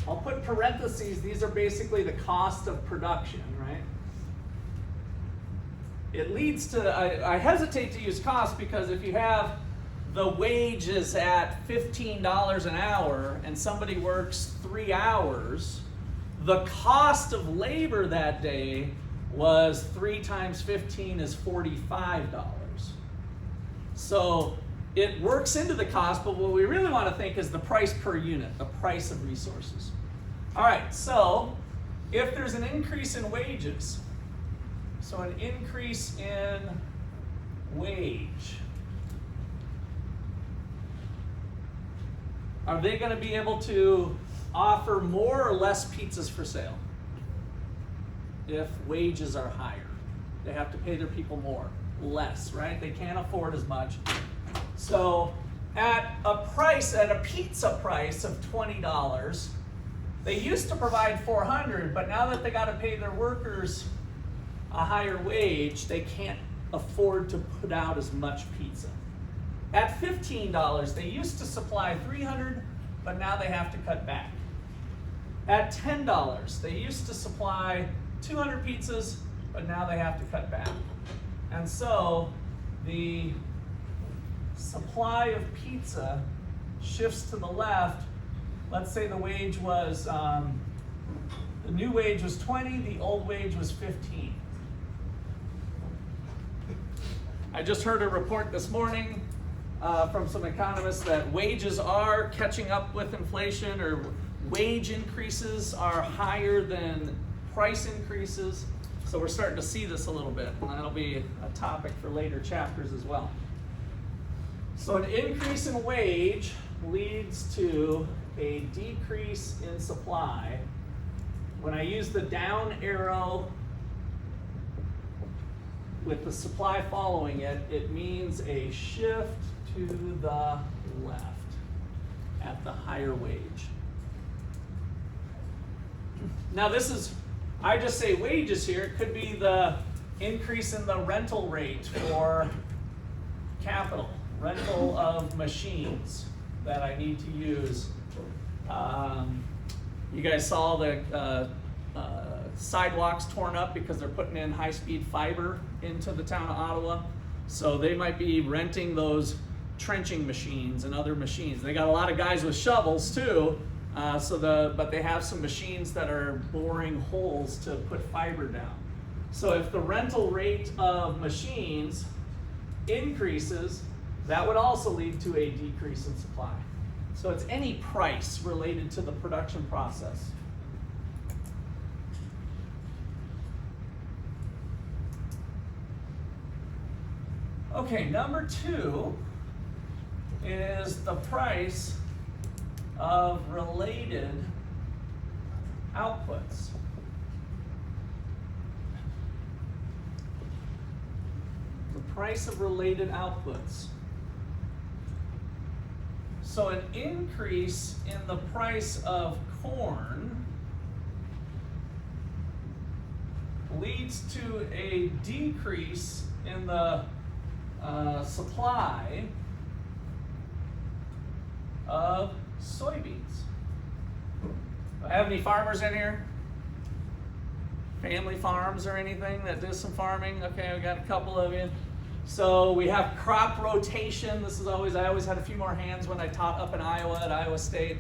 A: I'll put parentheses, these are basically the cost of production, right? It leads to, I hesitate to use cost because if you have the wages at $15 an hour and somebody works 3 hours, the cost of labor that day was 3 times 15 is $45. So it works into the cost, but what we really want to think is the price per unit, the price of resources. All right, so if there's an increase in wages, so an increase in wage, are they going to be able to offer more or less pizzas for sale? If wages are higher, they have to pay their people more, less, right? They can't afford as much. So at a pizza price of $20, they used to provide 400, but now that they got to pay their workers a higher wage, they can't afford to put out as much pizza. At $15, they used to supply 300, but now they have to cut back. At $10, they used to supply 200 pizzas, but now they have to cut back. And so the supply of pizza shifts to the left. Let's say the wage was, the new wage was 20, the old wage was 15. I just heard a report this morning from some economists that wages are catching up with inflation, or wage increases are higher than price increases. So we're starting to see this a little bit, and that'll be a topic for later chapters as well. So an increase in wage leads to a decrease in supply. When I use the down arrow with the supply following it, it means a shift to the left at the higher wage. Now this is, I just say wages here, it could be the increase in the rental rate for capital, rental of machines that I need to use. You guys saw the sidewalks torn up because they're putting in high-speed fiber into the town of Ottawa. So they might be renting those trenching machines and other machines. They got a lot of guys with shovels too, but they have some machines that are boring holes to put fiber down. So if the rental rate of machines increases, that would also lead to a decrease in supply. So it's any price related to the production process. Okay, number 2 is the price of related outputs. The price of related outputs. So an increase in the price of corn leads to a decrease in the supply of soybeans. Do I have any farmers in here? Family farms or anything that do some farming? Okay, we got a couple of you. So we have crop rotation. This is always, I always had a few more hands when I taught up in Iowa at Iowa State.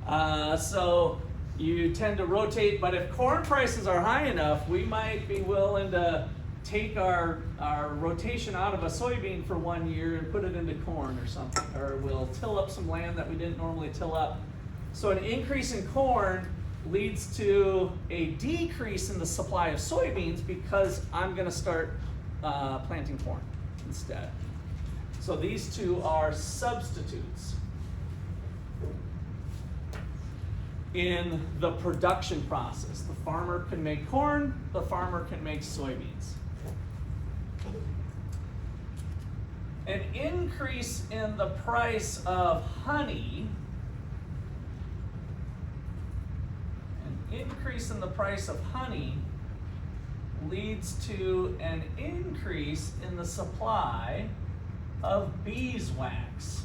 A: So you tend to rotate, but if corn prices are high enough, we might be willing to take our rotation out of a soybean for 1 year and put it into corn or something, or we'll till up some land that we didn't normally till up. So an increase in corn leads to a decrease in the supply of soybeans because I'm going to start planting corn instead. So these two are substitutes in the production process. The farmer can make corn, the farmer can make soybeans. An increase in the price of honey, leads to an increase in the supply of beeswax.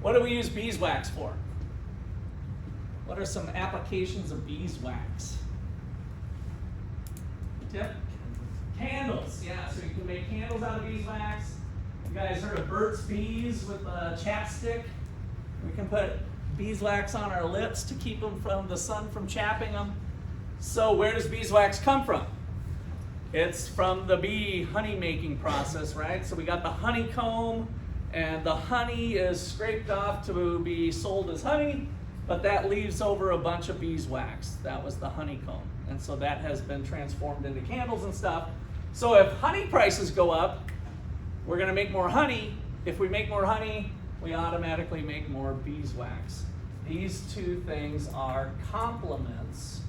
A: What do we use beeswax for? What are some applications of beeswax? Tip? Candles, yeah, so you can make candles out of beeswax. You guys heard of Burt's Bees with a chapstick? We can put beeswax on our lips to keep them from the sun from chapping them. So where does beeswax come from? It's from the bee honey making process, right? So we got the honeycomb, and the honey is scraped off to be sold as honey, but that leaves over a bunch of beeswax. That was the honeycomb. And so that has been transformed into candles and stuff. So if honey prices go up, we're going to make more honey. If we make more honey, we automatically make more beeswax. These two things are complements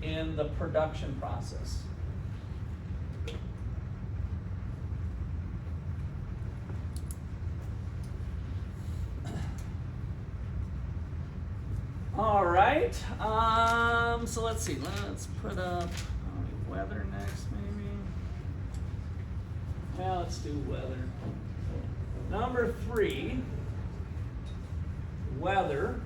A: in the production process. All right, so let's see, let's put up weather next maybe. Yeah, let's do weather. Number 3, weather.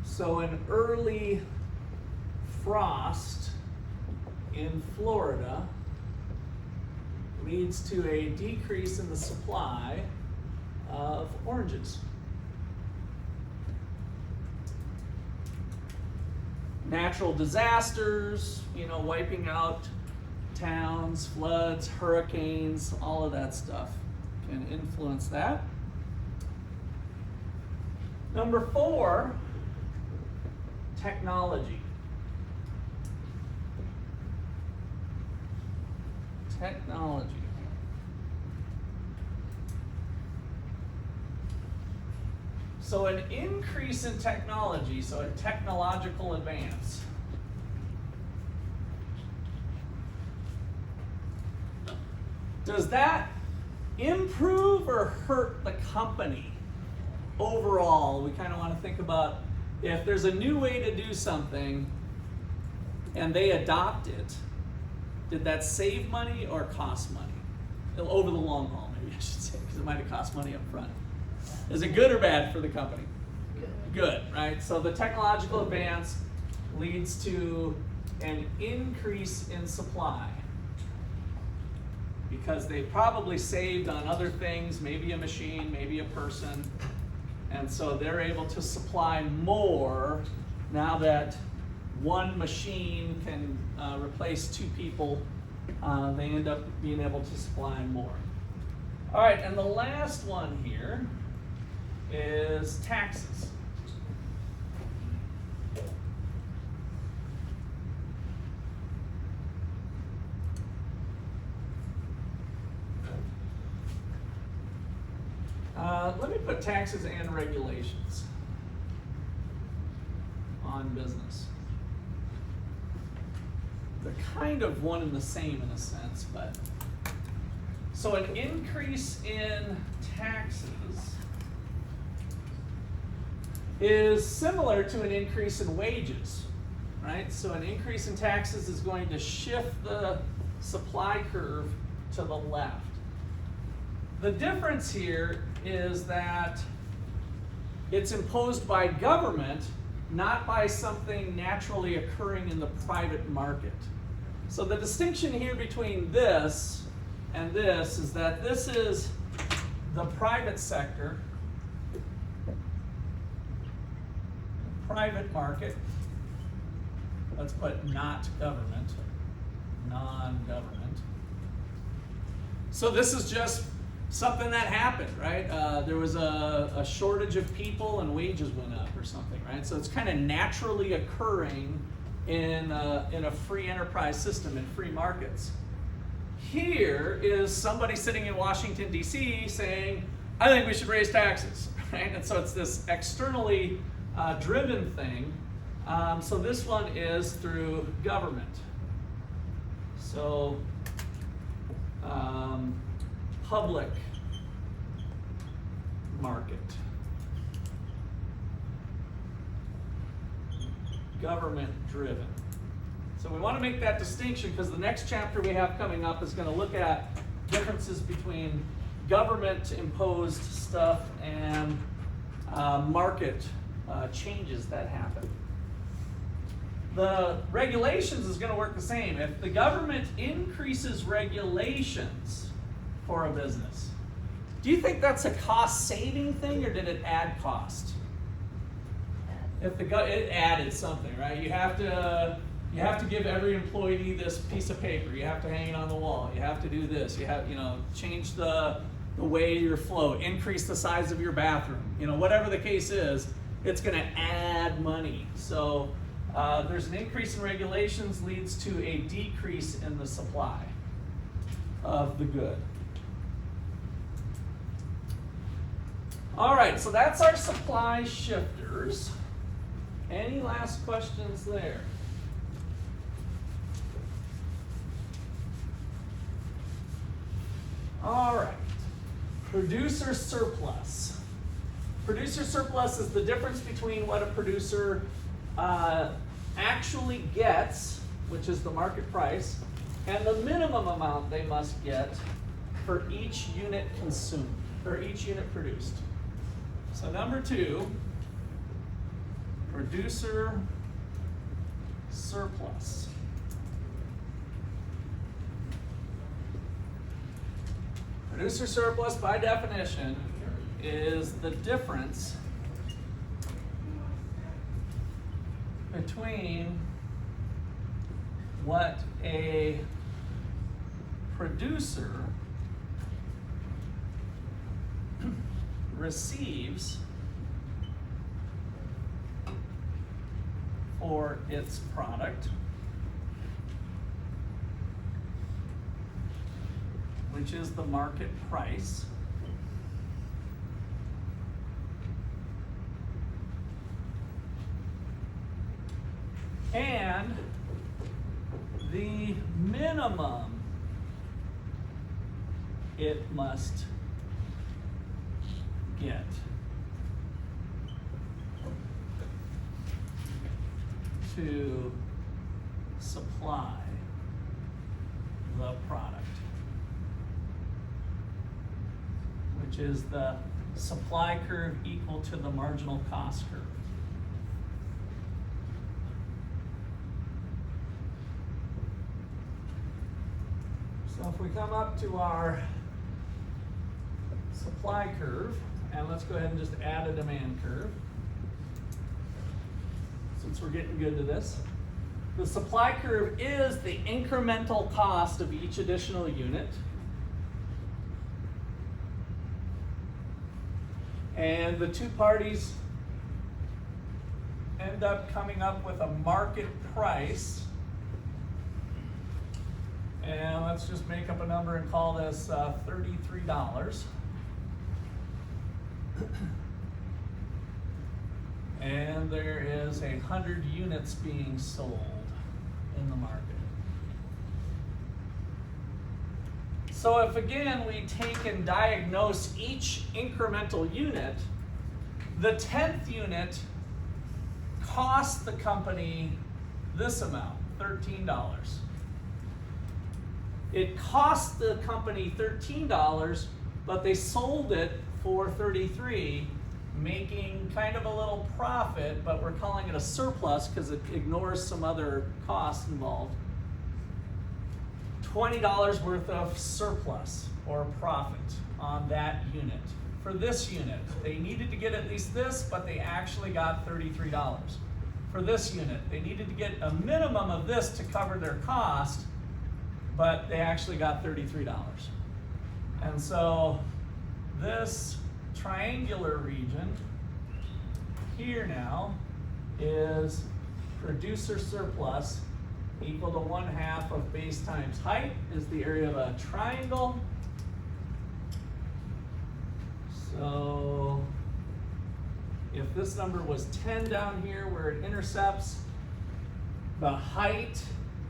A: So an early frost in Florida leads to a decrease in the supply of oranges. Natural disasters, wiping out towns, floods, hurricanes, all of that stuff can influence that. Number 4, technology. Technology. So an increase in technology, so a technological advance. Does that improve or hurt the company? Overall, we kind of want to think about if there's a new way to do something and they adopt it, did that save money or cost money? Over the long haul, maybe I should say, because it might have cost money up front. Is it good or bad for the company? Good, right? So the technological advance leads to an increase in supply because they probably saved on other things, maybe a machine, maybe a person, and so they're able to supply more now that one machine can replace 2 people. They end up being able to supply more. All right, and the last one here is taxes. Let me put taxes and regulations on business. They're kind of one and the same in a sense, but so an increase in taxes is similar to an increase in wages, right? So an increase in taxes is going to shift the supply curve to the left. The difference here is that it's imposed by government, not by something naturally occurring in the private market. So the distinction here between this and this is that this is the private sector, private market. Let's put not government, non-government. So this is just something that happened, right? There was a shortage of people and wages went up or something, right? So it's kind of naturally occurring in a free enterprise system, in free markets. Here is somebody sitting in Washington, D.C. saying, I think we should raise taxes, right? And so it's this externally driven thing. So this one is through government. So public market, government driven. So we want to make that distinction because the next chapter we have coming up is going to look at differences between government imposed stuff and market changes that happen. The regulations is going to work the same. If the government increases regulations for a business, do you think that's a cost-saving thing or did it add cost? If it added something, right? You have to give every employee this piece of paper. You have to hang it on the wall. You have to do this. You have, change the way your flow, increase the size of your bathroom. Whatever the case is, it's going to add money. So there's an increase in regulations leads to a decrease in the supply of the good. All right, so that's our supply shifters. Any last questions there? All right, producer surplus. Producer surplus is the difference between what a producer actually gets, which is the market price, and the minimum amount they must get for each unit consumed, or each unit produced. So number 2, producer surplus. Producer surplus, by definition, is the difference between what a producer receives for its product, which is the market price. And the minimum it must get to supply the product, which is the supply curve equal to the marginal cost curve. So if we come up to our supply curve, and let's go ahead and just add a demand curve, since we're getting good to this. The supply curve is the incremental cost of each additional unit. And the two parties end up coming up with a market price. And let's just make up a number and call this $33. And there is 100 units being sold in the market. So if again we take and diagnose each incremental unit, the 10th unit cost the company this amount, $13. It cost the company $13, but they sold it for $33, making kind of a little profit, but we're calling it a surplus because it ignores some other costs involved. $20 worth of surplus or profit on that unit. For this unit, they needed to get at least this, but they actually got $33. For this unit, they needed to get a minimum of this to cover their cost, but they actually got $33. And so this triangular region here now is producer surplus equal to 1/2 of base times height is the area of a triangle. So if this number was 10 down here where it intercepts, the height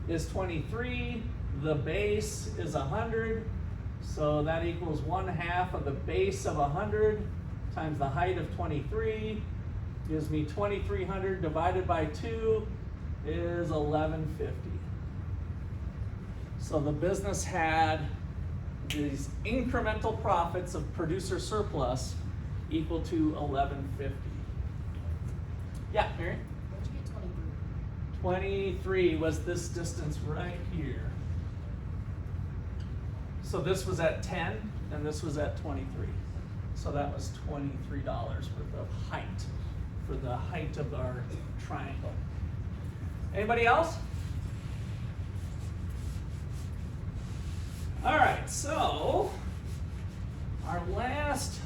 A: is 23, the base is 100, so that equals 1/2 of the base of 100 times the height of 23 gives me 2,300 divided by 2 is 1150. So the business had these incremental profits of producer surplus equal to 1150. Yeah, Mary?
B: Where'd you get 23?
A: 23 was this distance right here. So this was at 10 and this was at 23. So that was $23 worth of height for the height of our triangle. Anybody else? All right, so our last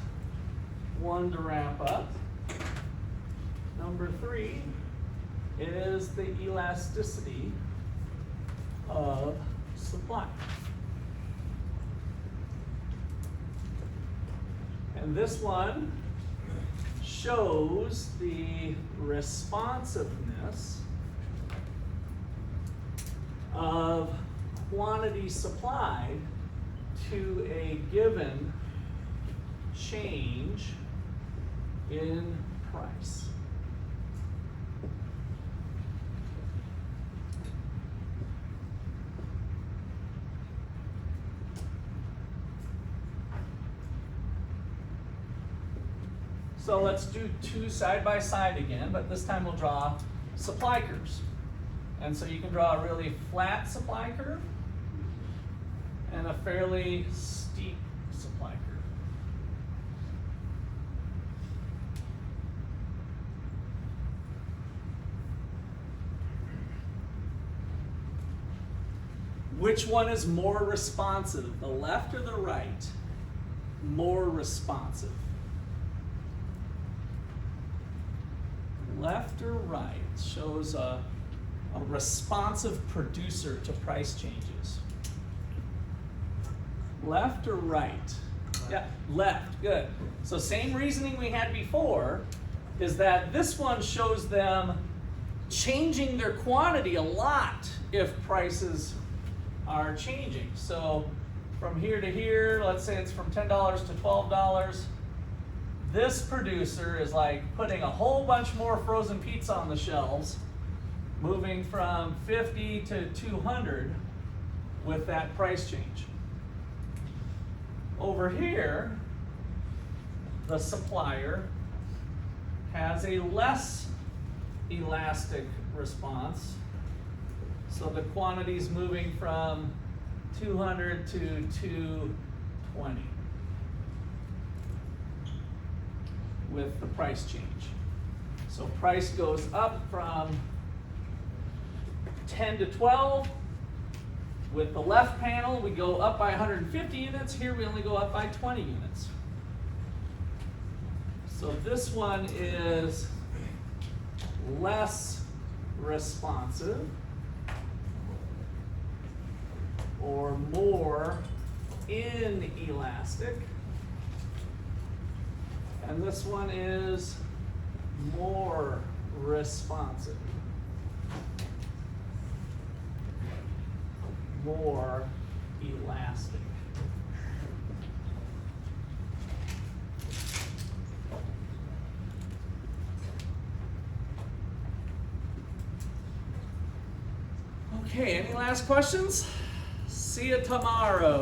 A: one to wrap up, number 3, is the elasticity of supply. And this one shows the responsiveness of quantity supplied to a given change in price. So let's do 2 side by side again, but this time we'll draw supply curves. And so you can draw a really flat supply curve and a fairly steep supply curve. Which one is more responsive, the left or the right? More responsive. left or right shows a responsive producer to price changes? Left or right? Yeah, left, good. So same reasoning we had before is that this one shows them changing their quantity a lot if prices are changing. So from here to here, let's say it's from $10 to $12. This producer is like putting a whole bunch more frozen pizza on the shelves, moving from 50 to 200 with that price change. Over here, the supplier has a less elastic response. So the quantity's moving from 200 to 220 with the price change. So price goes up from 10 to 12. With the left panel, we go up by 150 units. Here we only go up by 20 units. So this one is less responsive or more inelastic. And this one is more responsive. More elastic. Okay, any last questions? See you tomorrow.